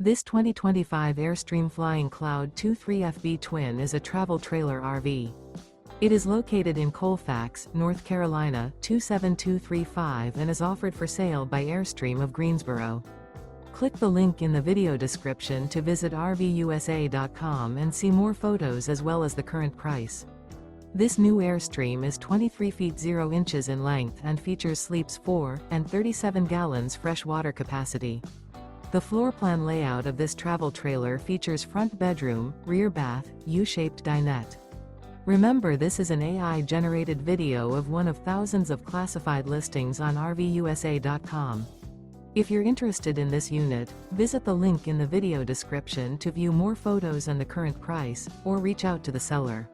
This 2025 Airstream Flying Cloud 23FB Twin is a travel trailer RV. It is located in Colfax, North Carolina, 27235 and is offered for sale by Airstream of Greensboro. Click the link in the video description to visit RVUSA.com and see more photos as well as the current price. This new Airstream is 23 feet 0 inches in length and features sleeps 4 and 37 gallons fresh water capacity. The floor plan layout of this travel trailer features front bedroom, rear bath, U-shaped dinette. Remember, this is an AI-generated video of one of thousands of classified listings on RVUSA.com. If you're interested in this unit, visit the link in the video description to view more photos and the current price, or reach out to the seller.